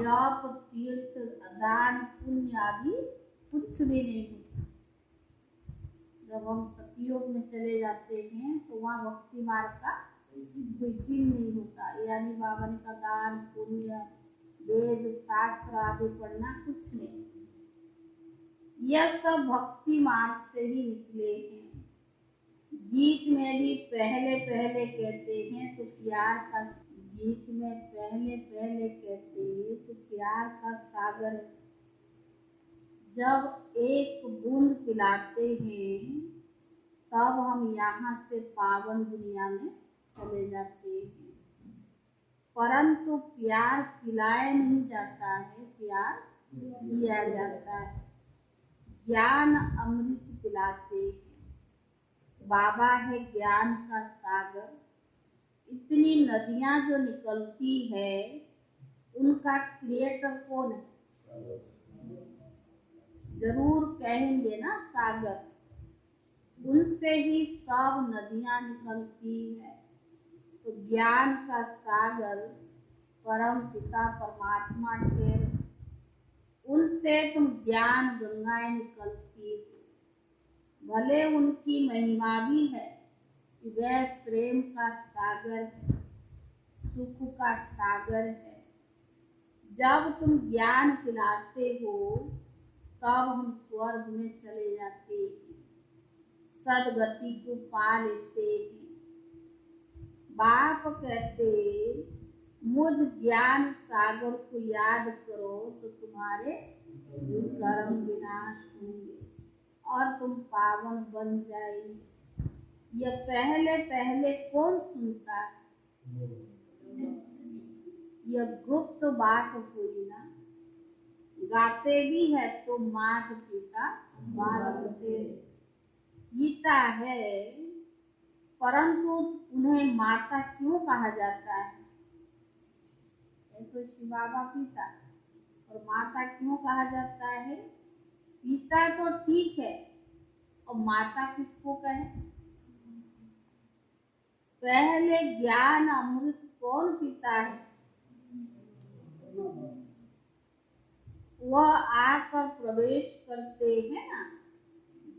जप तीर्थ दान पुण्य आदि कुछ भी नहीं होता। जब हम सतयुग में चले जाते हैं तो वहाँ भक्ति मार्ग का कोई चिन्ह नहीं होता, यानी बाबा ने का दान पुण्य वेद शास्त्र आदि पढ़ना कुछ नहीं। यह सब भक्ति मार्ग से ही निकले हैं। गीत में भी पहले पहले कहते हैं तो प्यार का, गीत में पहले पहले कहते हैं तो प्यार का सागर है। जब एक बूंद पिलाते हैं तब हम यहाँ से पावन दुनिया में चले जाते हैं, परंतु प्यार पिलाया नहीं जाता है, प्यार दिया जाता है। ज्ञान अमृत पिलाते हैं। बाबा है ज्ञान का सागर। इतनी नदियां जो निकलती है उनका क्रिएटर कौन है? जरूर कहेंगे ना सागर। उनसे ही सब नदियां निकलती है। तो ज्ञान का सागर परम पिता परमात्मा के, उनसे तुम ज्ञान गंगाएं निकलती है। भले उनकी महिमा भी है कि वह प्रेम का सागर है, सुख का सागर है। जब तुम ज्ञान पिलाते हो तब हम स्वर्ग में चले जाते हैं, सदगति को पा लेते हैं। बाप कहते मुझ ज्ञान सागर को याद करो तो तुम्हारे कर्म विनाश होंगे और तुम पावन बन जाएंगे। यह पहले पहले कौन सुनता है? यह गुप्त बात हुई ना। गाते भी है तो मात पिता बालक तेरे। गीता है परंतु उन्हें माता क्यों कहा जाता है? तो शिव बाबा पिता और माता क्यों कहा जाता है? पिता तो ठीक है और माता किसको कहे? पहले ज्ञान अमृत कौन पीता है? वह आकर प्रवेश करते हैं ना,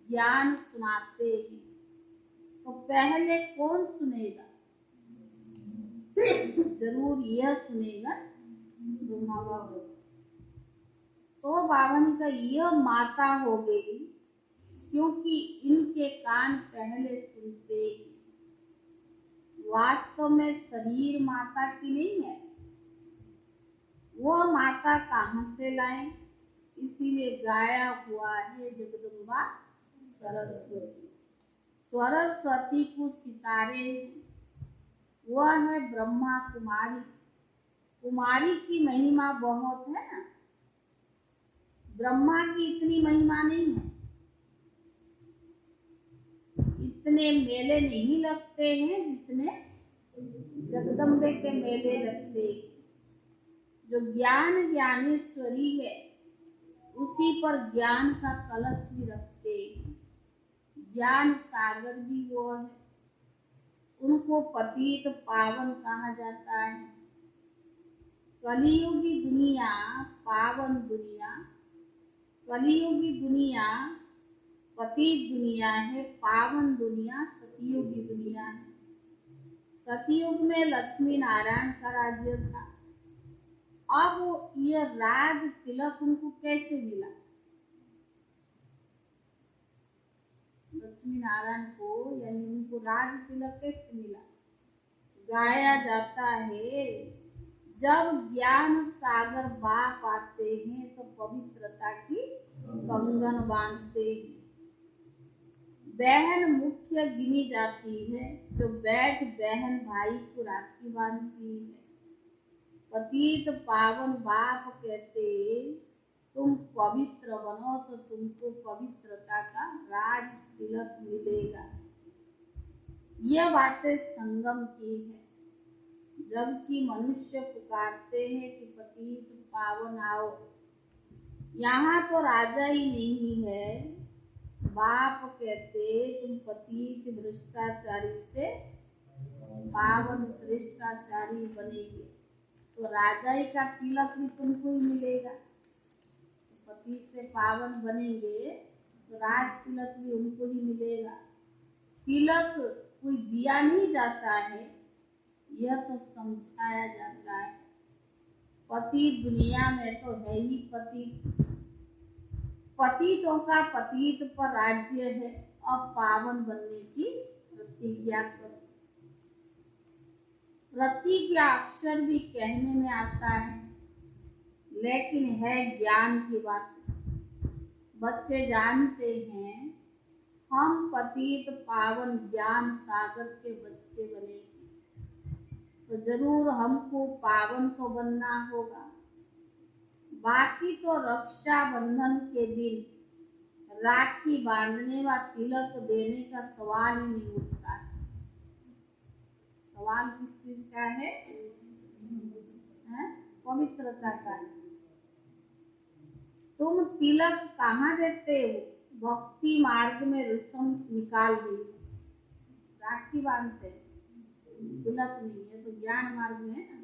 ज्ञान सुनाते हैं, तो पहले कौन सुनेगा? जरूर यह सुनेगा ब्रह्मा बाबा। तो बावन का यह माता हो गई क्योंकि इनके कान पहले सुनते हैं। वास्तव में शरीर माता की नहीं है। वह माता कहाँ से लाएं? इसीलिए गाया हुआ है जगदम्बा सरस्वती। सरस्वती को सितारे, वह है ब्रह्मा कुमारी। कुमारी की महिमा बहुत है ना, ब्रह्मा की इतनी महिमा नहीं है। इतने मेले नहीं लगते हैं जितने जगदम्बे के मेले लगते हैं। जो ज्ञान ज्ञानेश्वरी है उसी पर ज्ञान का कलश भी रखते हैं। ज्ञान सागर भी वो है, उनको पतित पावन कहा जाता है। कलियुगी दुनिया पावन दुनिया, कलियुगी दुनिया पतित दुनिया है, पावन दुनिया सतयुगी दुनिया है। सतयुग में लक्ष्मी नारायण का राज्य था। अब यह राज तिलक उनको कैसे मिला? लक्ष्मी नारायण को यानी उनको राज तिलक कैसे मिला? गाया जाता है जब ज्ञान सागर बाप आते हैं तो पवित्रता की कंगन बांधते हैं। बहन मुख्य गिनी जाती है, जो बैठ बहन भाई को राखी बांधती है। पतित पावन बाप कहते तुम पवित्र बनो तो तुमको पवित्रता का राज तिलक मिलेगा। यह बातें संगम की है। जबकि मनुष्य पुकारते हैं कि पतित पावन आओ, यहाँ तो राजा ही नहीं है। बाप कहते तुम पतित भ्रष्टाचारी से पावन श्रेष्ठाचारी बनेंगे। तो राजाई का तिलक भी तुमको ही मिलेगा। पति से पावन बनेंगे तो राज तिलक भी उनको ही मिलेगा। तिलक कोई दिया नहीं जाता है, यह तो समझाया जाता है। पति दुनिया में तो है ही पति, पतितों का पतित पर राज्य है। अब पावन बनने की प्रतिज्ञा करो। प्रतिज्ञा अक्षर भी कहने में आता है, लेकिन है ज्ञान की बात। बच्चे जानते हैं हम पतित पावन ज्ञान सागर के बच्चे बनेंगे, तो जरूर हमको पावन तो बनना होगा। बाकी तो रक्षा बंधन के दिन राखी बांधने व तिलक देने का सवाल ही नहीं उठता है। सवाल किस चीज का है? पवित्रता का। तुम तिलक कहाँ देते हो? भक्ति मार्ग में रस्म निकाल दी, राखी बांधते, तिलक नहीं है तो ज्ञान मार्ग में है ना।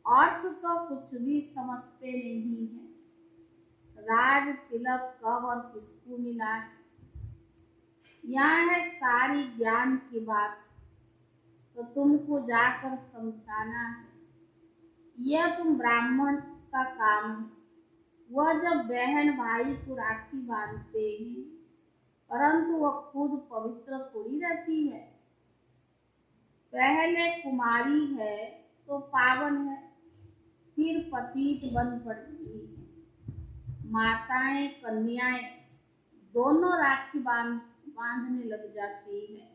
अर्थ तो कुछ भी समझते नहीं है। राज तिलक कब और किसको मिला है, यहाँ है सारी ज्ञान की बात, तो तुमको जाकर समझाना है। यह तुम ब्राह्मण का काम है। वह जब बहन भाई को राखी बांधते हैं, परंतु वह खुद पवित्र थोड़ी रहती है। पहले कुमारी है तो पावन है, फिर पतित बन पड़ती है। माताएं कन्याएं दोनों राखी बांधने लग जाती है,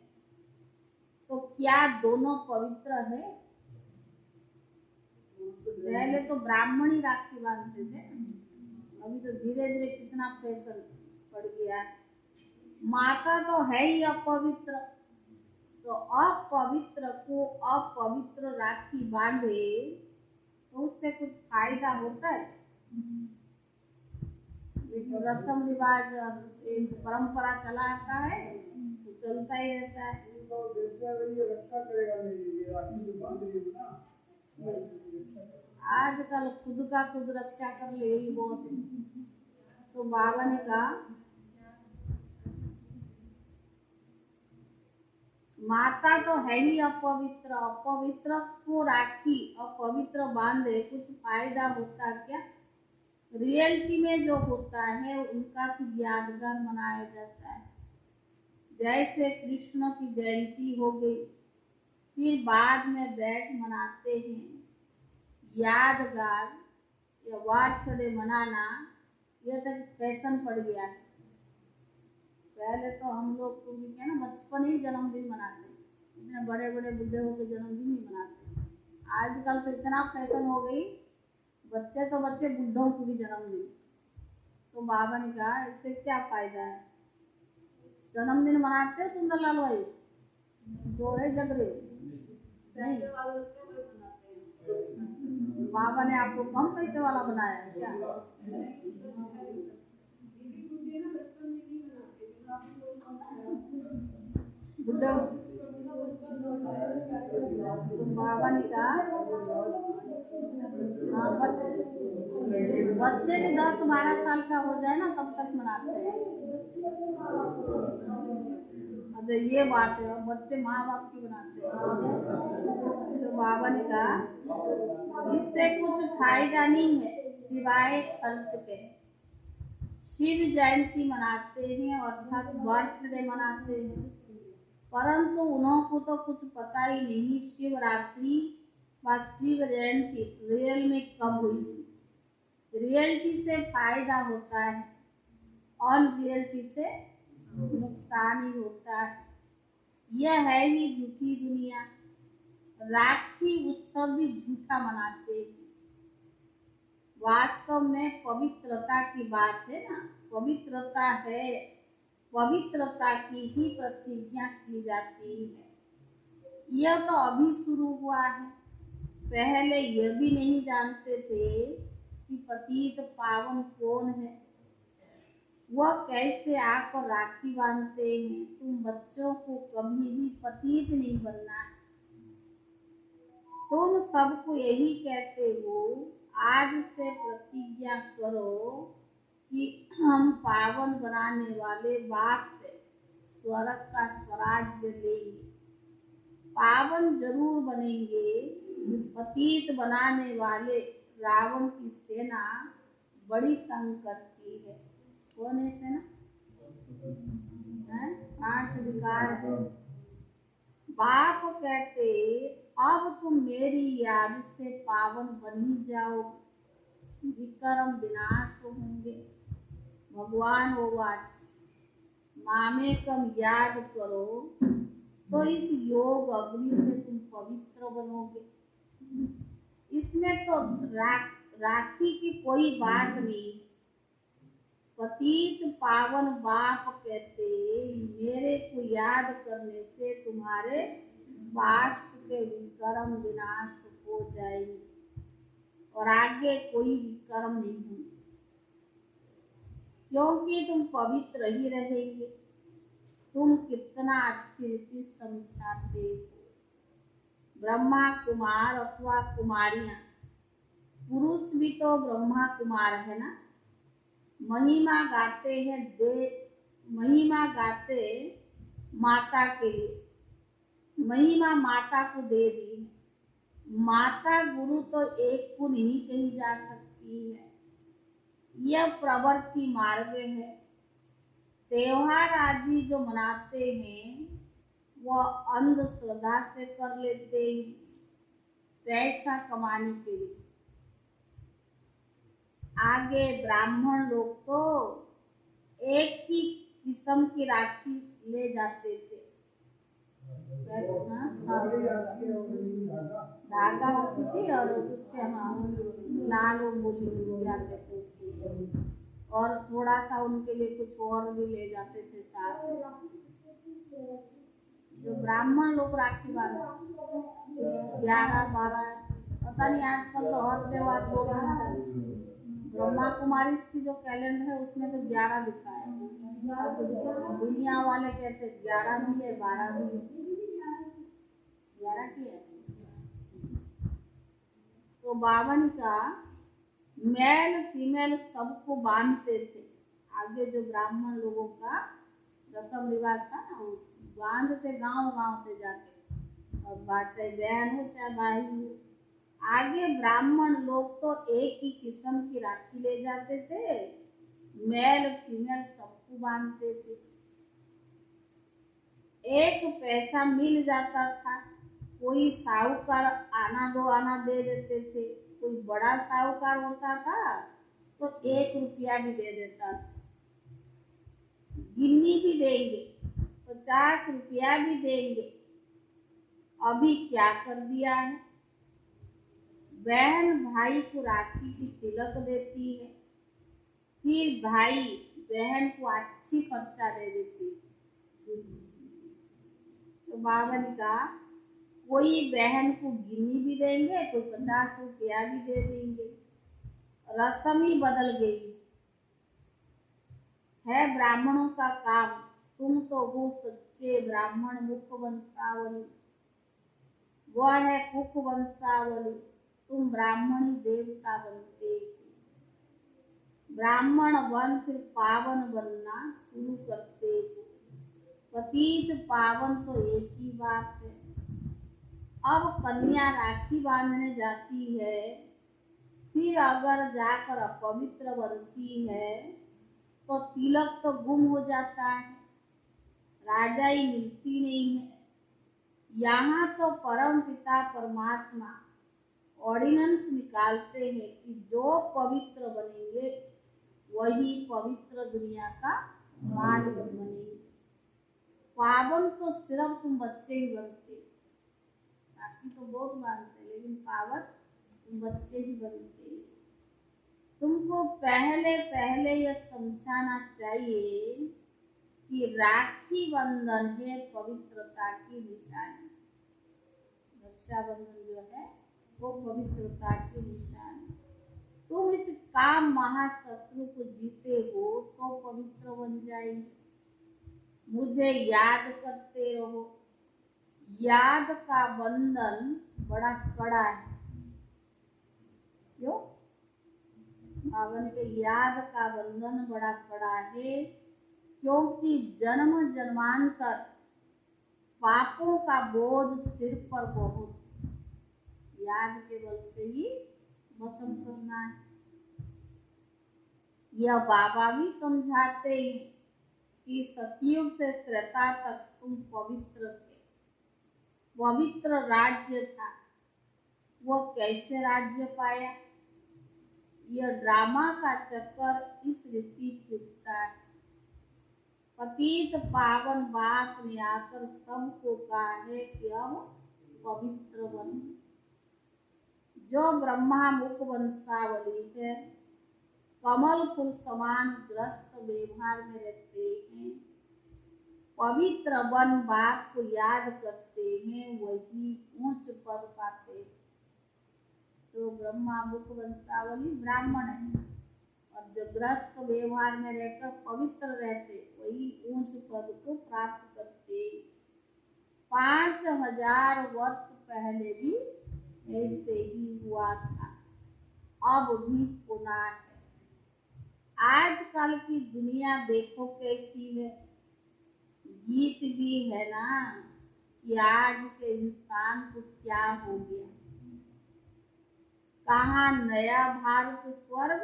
तो क्या दोनों पवित्र है? पहले तो ब्राह्मण ही राखी बांधते थे, अभी तो धीरे धीरे कितना फैशन पड़ गया है। माता तो है ही अपवित्र, तो अपवित्र को अपवित्र राखी बांधे तो उससे कुछ फायदा होता है? लेकिन रस्म रिवाज एक परंपरा चला आता है तो चलता ही रहता है। आजकल खुद का खुद रक्षा कर ले ही बहुत है। तो बाबा ने कहा माता तो है ही अपवित्र, अपवित्र को राखी अपवित्र बांधे कुछ फायदा होता क्या? रियलिटी में जो होता है उनका भी यादगार मनाया जाता है। जैसे कृष्ण की जयंती हो गई, फिर बाद में बैठ मनाते हैं। यादगार या बर्थडे मनाना यह तो फैशन पड़ गया है। पहले तो हम लोग को भी क्या ना बचपन ही जन्मदिन मनाते, इतने बड़े बड़े बुढ़े होकर जन्मदिन नहीं मनाते। आजकल तो इतना फैशन हो गई, बच्चे तो बच्चे बुढ़ों को भी जन्मदिन। तो बाबा ने कहा इससे क्या फायदा है? जन्मदिन मनाते हो सुंदरलाल भाई? जो है जग रहे नहीं, बाबा ने आपको कम पैसे वाला बनाया है क्या? बुढ़े तो बाबा ने कहा बच्चे भी 10-12 साल का हो जाए ना तब तक मनाते हैं। अच्छा ये बात है, बच्चे माँ बाप की बनाते हैं। तो बाबा ने कहा इससे कुछ फायदा नहीं है सिवाय खर्च के। शिव जयंती मनाते हैं अर्थात बर्थडे मनाते हैं, परंतु उन्हों को तो कुछ पता ही नहीं शिवरात्रि व शिव जयंती रियल में कब हुई थी। रियलिटी से फायदा होता है और रियलिटी से नुकसान ही होता है। यह है ही झूठी दुनिया। राखी उत्सव भी झूठा मनाते हैं। वास्तव में पवित्रता की बात है ना, पवित्रता है, पवित्रता की ही प्रतिज्ञा की जाती है। यह तो अभी शुरू हुआ है। पहले यह भी नहीं जानते थे कि पतित पावन कौन है, वह कैसे आकर राखी बांधते हैं। तुम बच्चों को कभी भी पतित नहीं बनना है। तुम सबको यही कहते हो, आज से प्रतिज्ञा करो कि हम पावन बनाने वाले बाप से स्वर्ग का स्वराज्य लेंगे। पावन जरूर बनेंगे। पतित बनाने वाले रावण की सेना बड़ी तंग करती है। कौन है सेना? 5 विकार है। बाप कहते, अब तुम मेरी याद से पावन बन ही जाओगे, विक्रम विनाश होंगे। भगवान होवाच, मामेकम याद करो तो इस योग अग्नि से तुम पवित्र बनोगे। इसमें तो राखी की कोई बात नहीं। पतित पावन बाप कहते, मेरे को याद करने से तुम्हारे पास्ट के विक्रम विनाश हो जाएंगे और आगे कोई विक्रम नहीं होंगे, क्योंकि तुम पवित्र ही रहेंगे। तुम कितना अच्छी रीति समझाते हो। ब्रह्मा कुमार अथवा कुमारियां, पुरुष भी तो ब्रह्मा कुमार है ना। महिमा गाते हैं, महिमा गाते माता के लिए, महिमा माता को दे दी। माता गुरु तो एक को नहीं कही जा सकती है। यह प्रवृत्ति मार्ग है। त्योहार आदि जो मनाते हैं वह अंधश्रद्धा से कर लेते हैं, पैसा कमाने के लिए। आगे ब्राह्मण लोग तो एक ही किस्म की राखी ले जाते थे। धागा होती थी और उसके लाल और मूली जाते थे, और थोड़ा सा उनके लिए कुछ और भी ले जाते थे साथ। जो ब्राह्मण लोग राखी बांधते 11-12, पता नहीं आजकल तो और त्योहार लोग। ब्रह्मा कुमारी की जो कैलेंडर है उसमें तो 11 लिखा है, और दुनिया वाले कहते 11 भी है 12 भी है। 11 की है। तो 52 का मेल फीमेल सबको बांधते थे। आगे जो ब्राह्मण लोगों का रसम रिवाज था ना, वो बांधते गांव से जाके, और चाहे बहन हो चाहे भाई हो। आगे ब्राह्मण लोग तो एक ही किस्म की राखी ले जाते थे, मेल फीमेल सबको बांधते थे। एक पैसा मिल जाता था, कोई साहूकार आना दे देते थे। कोई बड़ा साहूकार होता था तो 1 रुपया भी दे देता था। गिन्नी भी देंगे, 50 रुपया भी देंगे। अभी क्या कर दिया है, बहन भाई को राखी की तिलक देती है, फिर भाई बहन को अच्छी खर्चा दे देती है। तो बाबा ने कहा, कोई बहन को गिन्नी भी देंगे, कोई 50 रुपया भी दे देंगे। रस्म ही बदल गई है ब्राह्मणों का काम। तुम तो वो सच्चे ब्राह्मण मुख वंशावली, वह है कुक वंशावली। तुम ब्राह्मणी देवता बनते, ब्राह्मण बन फिर पावन बनना शुरू करते हो। पतित पावन तो एक ही बात है। अब कन्या राखी बांधने जाती है, फिर अगर जाकर अपवित्र बनती है तो तिलक तो गुम हो जाता है, राजाई मिलती नहीं है। यहाँ तो परम पिता परमात्मा ऑर्डिनेंस निकालते हैं कि जो पवित्र बनेंगे वही पवित्र दुनिया का मालिक बनेंगे। पावन तो सिर्फ तुम बच्चे ही बनते, बाकी तो बहुत मानते, लेकिन पावन तुम बच्चे ही बनते। तुमको पहले यह समझाना चाहिए कि राखी बंधन है पवित्रता की निशानी। रक्षाबंधन जो है वो पवित्रता की निशानी। तुम इस काम महाशत्रु को जीते हो तो पवित्र बन जाएंगे। मुझे याद करते रहो। याद का बंधन बड़ा कड़ा है। क्यों? पावन के याद का बंधन बड़ा कड़ा है, क्योंकि जन्म जन्मांतर पापों का बोझ सिर पर बहुत, याद के बल से ही भस्म करना है। यह बाबा भी समझाते हैं कि सतयुग से त्रेता तक तुम पवित्र थे, पवित्र राज्य था। वह कैसे राज्य पाया? यह ड्रामा का चक्कर इस रीति छूटता है। पतित पावन बाप ने आकर सबको कहा है कि अब पवित्र बनो। जो ब्रह्मा मुख वंशावली है, कमल फूल समान ग्रस्त व्यवहार में रहते हैं, पवित्र वन बाप को याद करते हैं, वही ऊंच पद पाते। तो ब्रह्मा मुख वंशावली ब्राह्मण है, और जो ग्रस्त व्यवहार में रहकर पवित्र रहते वही ऊंच पद को प्राप्त करते। 5000 वर्ष पहले भी ऐसे ही हुआ था, अब भी होना है। आजकल की दुनिया देखो कैसी है। गीत भी है ना कि आज के इंसान को क्या हो गया। कहाँ नया भारत स्वर्ग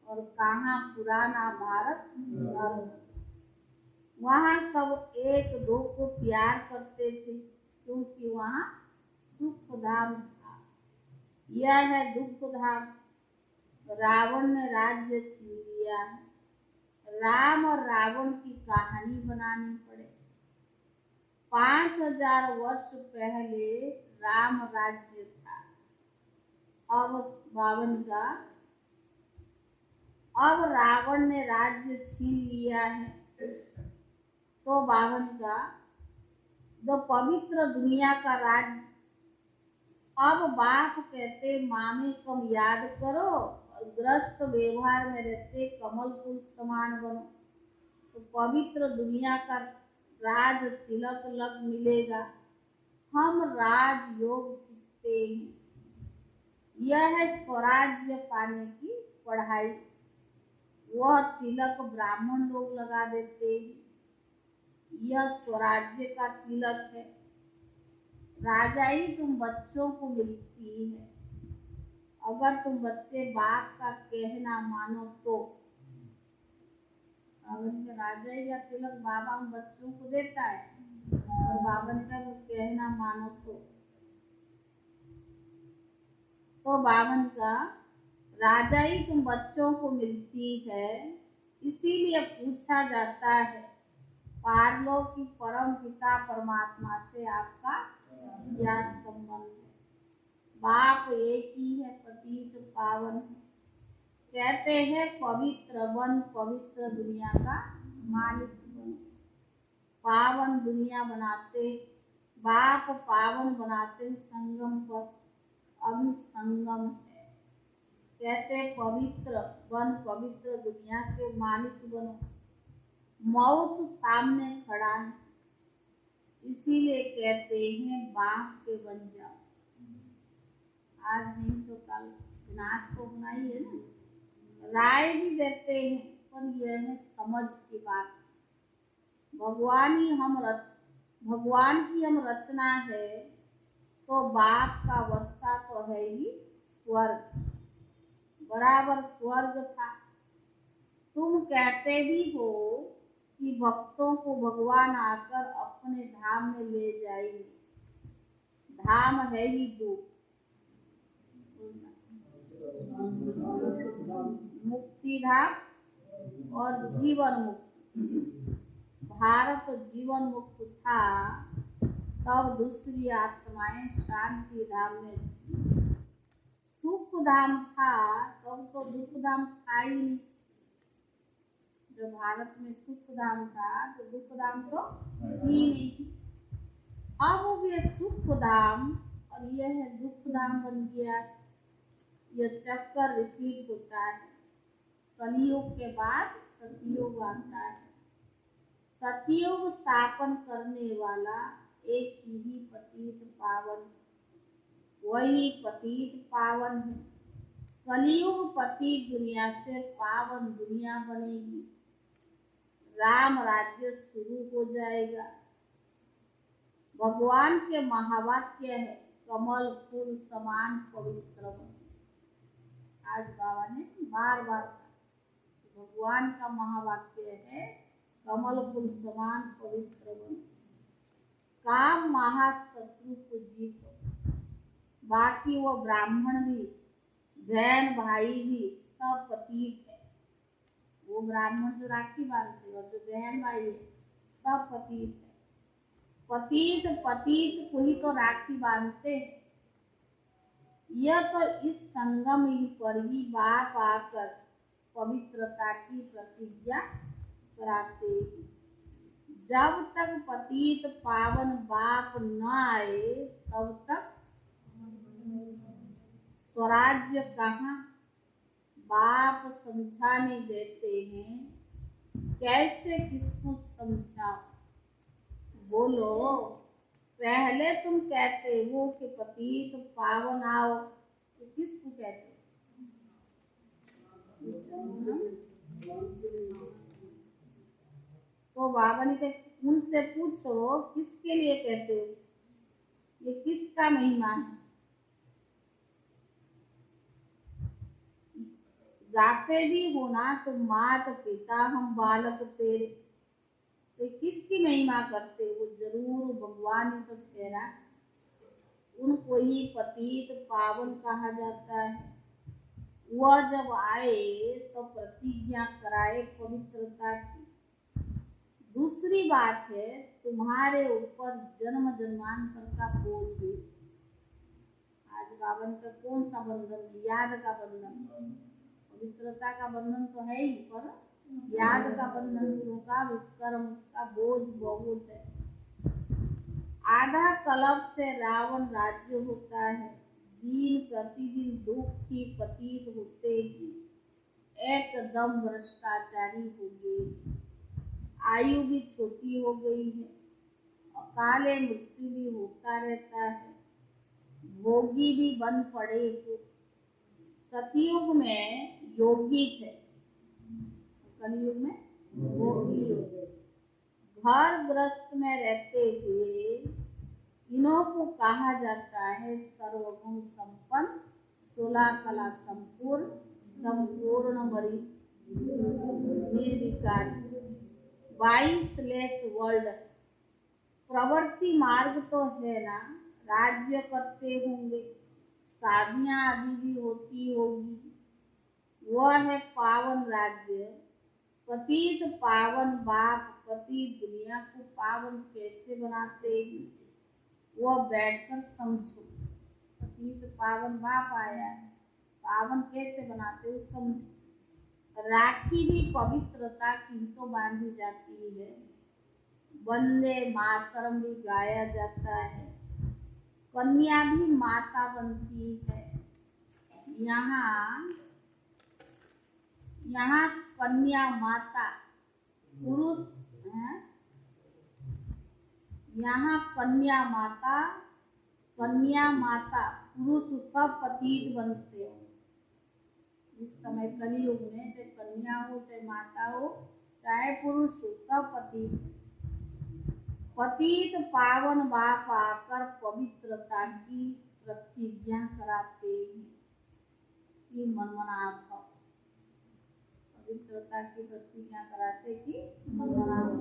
और कहाँ पुराना भारत नर्क। वहाँ सब एक दो को प्यार करते थे, क्योंकि वहाँ सुख धाम था। यह है दुख धाम। रावण ने राज्य छीन लिया है। राम और रावण की कहानी बनानी पड़े। 5000 वर्ष पहले राम राज्य था। अब बावन का, अब रावण ने राज्य छीन लिया है। तो बावन का जो पवित्र दुनिया का राज्य, अब बाप कहते मामे कम याद करो और ग्रस्त व्यवहार में रहते कमल फूल समान बनो। तो पवित्र दुनिया का राज तिलक लग मिलेगा। हम राज योग सीखते हैं। यह है स्वराज्य पाने की पढ़ाई। वह तिलक ब्राह्मण लोग लगा देते हैं। यह स्वराज्य का तिलक है। राजाई तुम बच्चों को मिलती है, अगर तुम बच्चे बाप का कहना मानो तो। बावन का राजाई का तिलक बाबा बच्चों को देता है, और बावन का कहना मानो तो बावन का राजाई तुम बच्चों को मिलती है। इसीलिए पूछा जाता है पारलोक की परम पिता परमात्मा से आपका क्या संबंध है। बाप एक ही है, पतित पावन है। कहते हैं पवित्र वन पवित्र दुनिया का मालिक बनो। पावन दुनिया बनाते बाप, पावन बनाते संगम पर। अभी संगम है। कहते पवित्र वन पवित्र दुनिया के मालिक बनो। मौत सामने खड़ा है, इसीलिए कहते हैं बाप के बन जाओ। आज नहीं तो कल विनाश तो होना ही है ना। राय भी देते हैं, पर यह है समझ की बात। भगवान की हम रचना है, तो बाप का वर्षा तो है ही स्वर्ग, बराबर स्वर्ग था। तुम कहते भी हो कि भक्तों को भगवान आकर अपने धाम में ले जाएंगे। धाम है ही दो, मुक्ति धाम और जीवन मुक्ति। भारत जीवन मुक्त था, तब दूसरी आत्माएं शांति धाम में। सुख धाम था, तब तो दुख धाम था ही नहीं। जो भारत में सुख धाम था, तो दुख धाम तो ही नहीं। अब ये सुख धाम और यह है दुख धाम बन गया। यह चक्कर रिपीट होता है। कलियुग के बाद सतयुग आता है। सतयुग स्थापन करने वाला एक ही पतित पावन, वही पतित पावन है। कलयुग पतित दुनिया से पावन दुनिया बनेगी। राम राज्य शुरू हो जाएगा। भगवान के महावाक्य है, कमल फूल समान पवित्र बने। आज बाबा ने बार बार कहा, भगवान का महावाक्य है, कमल फूल समान पवित्र बने। काम महाशत्रु को जीतो। बाकी वो ब्राह्मण भी, बहन भाई भी सब पतित है। वो ब्राह्मण जो राखी बांधते और जो बहन भाई है सब पतित है। पतित पतित को ही तो राखी बांधते हैं। यह तो इस संगम ही पर ही बाप आकर पवित्रता की प्रतिज्ञा कराते हैं। जब तक पतित पावन बाप न आए तब तक स्वराज्य कहाँ। बाप समझाने देते हैं, कैसे किसको समझाओ। बोलो, पहले तुम कहते हो कि पतित पावन आओ, तो किसको कहते? तो बाबा ने कहा, उनसे पूछो किसके लिए कहते हो, ये किसका महिमा है। गाते भी हो ना, तो मात पिता हम बालक तेरे, तो किसकी महिमा करते हो? जरूर भगवान ने तो ठहरा, उनको ही पतित पावन कहा जाता है। वह जब आए तो प्रतिज्ञा कराए पवित्रता की। दूसरी बात है, तुम्हारे ऊपर जन्म जन्मांतर का बोझ भी। आज बावन का कौन सा बंधन? याद का बंधन। पवित्रता का बंधन तो है ही, पर याद का बंधन का विक्रम का बोझ बहुत है। आधा कल्प से रावण राज्य होता है। दिन प्रतिदिन दुख की पतित होते ही एकदम भ्रष्टाचारी हो गए। आयु भी छोटी हो गई है। अकाले मृत्यु भी होता रहता है। भोगी भी बन पड़े हो। सतयुग में योगी थे, कलयुग में भोगी हो गए। घर गृहस्थ में रहते हुए इन्हों को कहा जाता है सर्वगुण संपन्न, 16 कला संपूर्ण, संपूर्ण निर्विकारी। 22 वर्ल्ड प्रवृत्ति मार्ग तो है ना, राज्य करते होंगे, शादियां आदि भी होती होगी। वह है पावन राज्य। पतित पावन बाप पतित दुनिया को पावन कैसे बनाते हैं, वह बैठकर समझो। पतित पावन बाप आया है, पावन कैसे बनाते हो समझो। राखी भी पवित्रता की तो बांधी जाती है। वंदे मातरम भी गाया जाता है। कन्या भी माता बनती है। यहाँ कन्या माता पुरुष है। यहाँ कन्या माता पुरुष सब पतित बनते हैं। इस समय कलयुग में चाहे कन्या हो, चाहे माता हो, चाहे पुरुष हो, सब पतित। पतित पावन बाप आकर पवित्रता की प्रतिज्ञा कराते हैं कि मनमना भव। पवित्रता की प्रतिज्ञा कराते कि मनमना भव।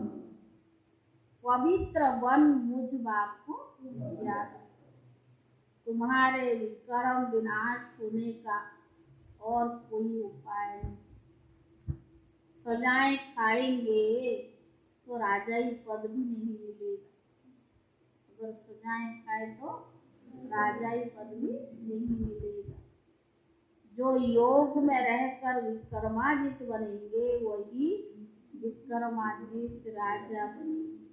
पवित्र बन मुझ बाप को याद। तुम्हारे विक्रम विनाश होने का और कोई उपाय नहीं। सजाएं खाएंगे तो राजाई पद भी नहीं मिलेगा। अगर सजाएं खाए तो राजाई पद भी नहीं मिलेगा। जो योग में रहकर विक्रमादित्य बनेंगे वही विक्रमादित्य राजा बनेंगे।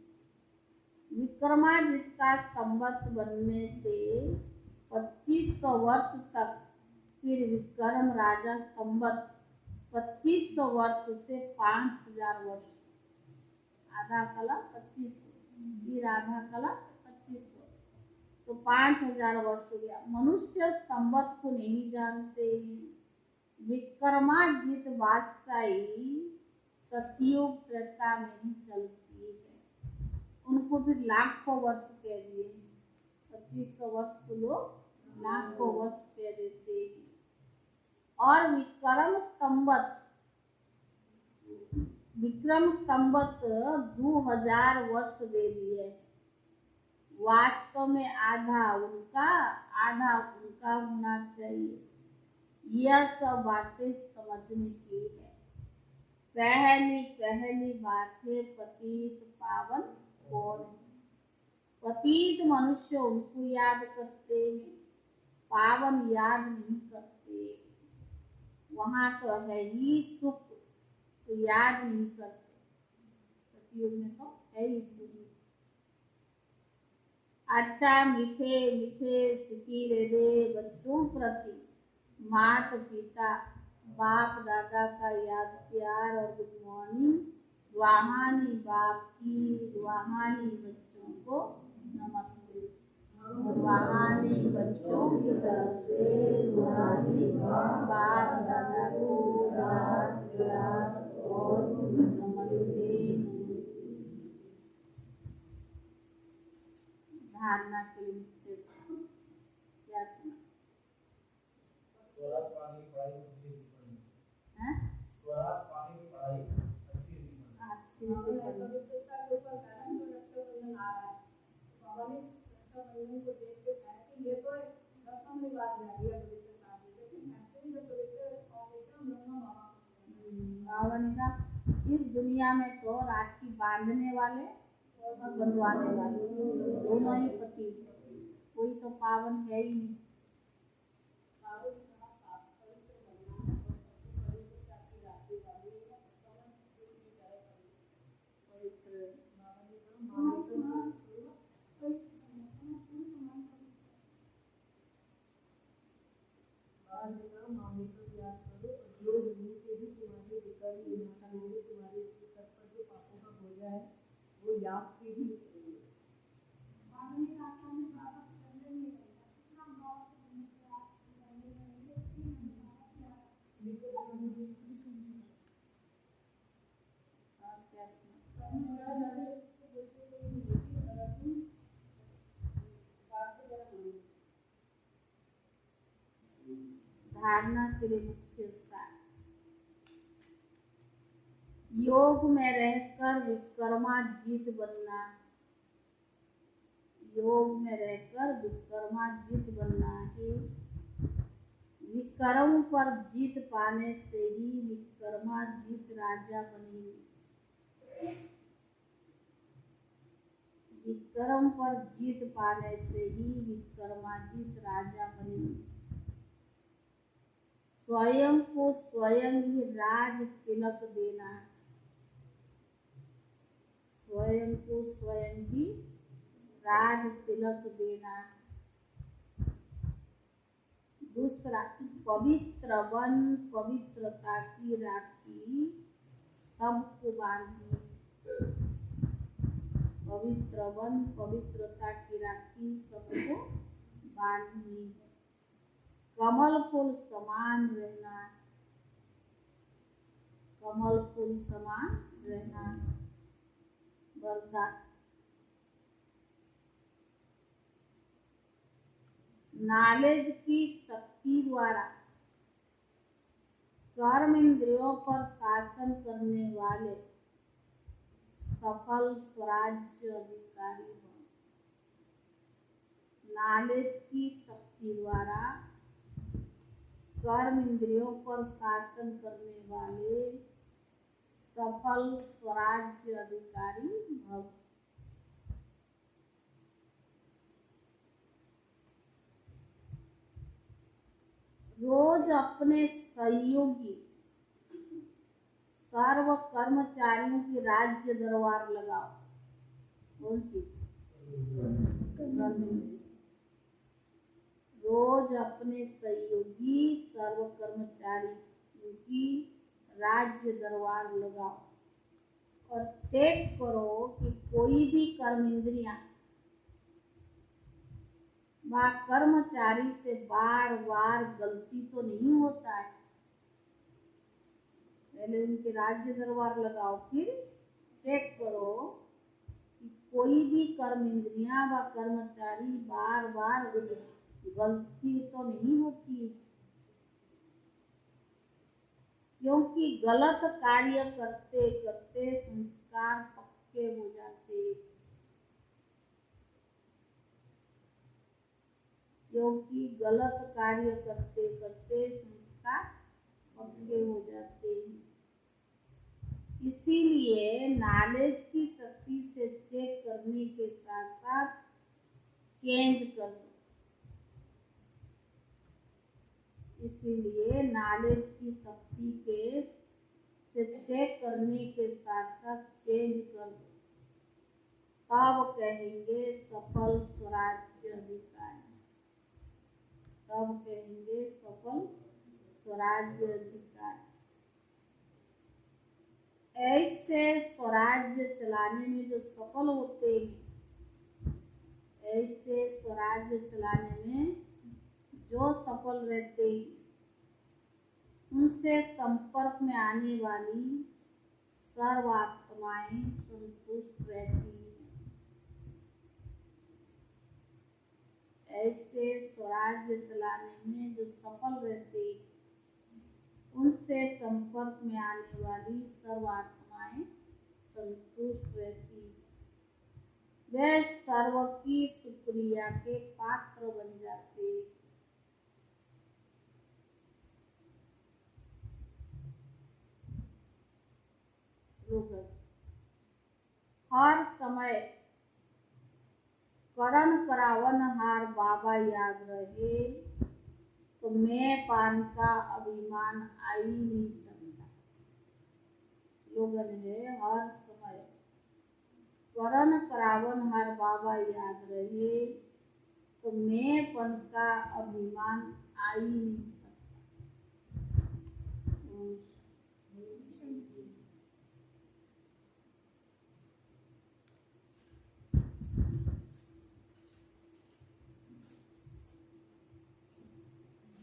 विक्रमादित्य का संवत्सर बनने से 2500 वर्ष तक, फिर विक्रम राजा संवत्सर 2500 वर्ष से 5000 वर्ष। आधा कला 2500, फिर आधा कला 2500, तो 5000 वर्ष हो गया। मनुष्य संवत को नहीं जानते हैं। विक्रमाजित बादशाही सतयुग त्रेता में ही चलती है। उनको भी लाखों वर्ष कह दिए। 2500 वर्ष को लोग लाखों वर्ष कह देते हैं। और विक्रम संवत 2000 वर्ष दे दिए। वास्तव में आधा उनका होना चाहिए। यह सब बातें समझने की है। पहली बात है, पतित पावन कौन है? पतित मनुष्य उनको याद करते हैं, पावन याद नहीं करते। वहां तो है ही सुख, तो याद नहीं करते। सतयुग में तो है ही सुख। अच्छा, मीठे मीठे सिकीरे दे बच्चों प्रति मात पिता बाप दादा का याद प्यार और गुड मॉर्निंग। रूहानी बाप की, रूहानी बच्चों को नमस्ते। रूहानी बच्चों की तरफ से रूहानी बाप दादा को याद प्यार और नमस्ते। धारणा के लिए क्या सुना? स्वराज पानी की पढ़ाई अच्छी लिखनी है। स्वराज पानी की पढ़ाई अच्छी लिखनी अच्छी पवित्रता के ऊपर कारण तो रक्षाबंधन आ रहा है। बाबा ने रक्षाबंधन को देख के कहा कि ये तो रस्म रिवाज है पवित्रता की, लेकिन एक्चुअली जो पवित्र फाउंडेशन ब्रह्मा बाबा ने कहा इस दुनिया में तो राखी बांधने वाले और बंधवाने वाले दोनों ही पति, कोई तो पावन है ही नहीं। वो याद से ही धारणा के लिए मुख्य सार। योग में रहकर विक्रमाजित बनना। योग में रहकर विक्रमाजित बनना है। विक्रम पर जीत पाने से ही विक्रमाजित राजा बनेंगे। विक्रम पर जीत पाने से ही विक्रमाजित राजा बनेंगे। स्वयं को स्वयं ही राज तिलक देना। स्वयं को स्वयं ही राज तिलक देना। दूसरा, पवित्र वन पवित्रता की राखी सबको बांधनी। पवित्र वन पवित्रता की राखी सबको बांधनी। कमल फूल समान रहना। कमल फूल समान रहना। वरदान, नॉलेज की शक्ति द्वारा कर्म इंद्रियों पर शासन करने वाले सफल स्वराज्य अधिकारी बनो। नॉलेज की शक्ति द्वारा कर्म इंद्रियों पर शासन करने वाले सफल स्वराज्य अधिकारी भव। रोज अपने सहयोगी सर्व कर्मचारियों की राज्य दरबार लगाओ। कौन सी? रोज अपने सहयोगी सर्व कर्मचारियों की राज्य दरबार लगाओ और चेक करो कि कोई भी कर्म इंद्रियां वह कर्मचारी से बार बार गलती तो नहीं होता है। पहले उनके राज्य दरबार लगाओ, फिर चेक करो कि कोई भी कर्म इंद्रियां व कर्मचारी बार बार गलती तो नहीं होती, क्योंकि गलत कार्य करते करते संस्कार पक्के हो जाते, क्योंकि गलत कार्य करते करते संस्कार पक्के हो जाते हैं। इसीलिए नॉलेज की शक्ति से चेक करने के साथ साथ चेंज कर दो। इसीलिए नॉलेज की शक्ति के से चेक करने के साथ साथ चेंज कर दो, तब कहेंगे सफल स्वराज्य अधिकारी, तब कहेंगे सफल स्वराज्य अधिकारी। ऐसे स्वराज्य चलाने में जो सफल होते हैं, ऐसे स्वराज्य चलाने में जो सफल रहते हैं, उनसे संपर्क में आने वाली सर्व आत्माएं संतुष्ट रहती हैं। ऐसे स्वराज्य चलाने में जो सफल रहते हैं, उनसे संपर्क में आने वाली सर्व आत्माएं संतुष्ट रहती हैं। वे सर्व की शुक्रिया के पात्र बन जाते हैं। हर समय करण करावन हार बाबा याद रहे, तो मैं पान का अभिमान आ ही नहीं सकता। स्लोगन है, हर समय करण करावन हार बाबा याद रहे, तो मैं पन का अभिमान आ ही नहीं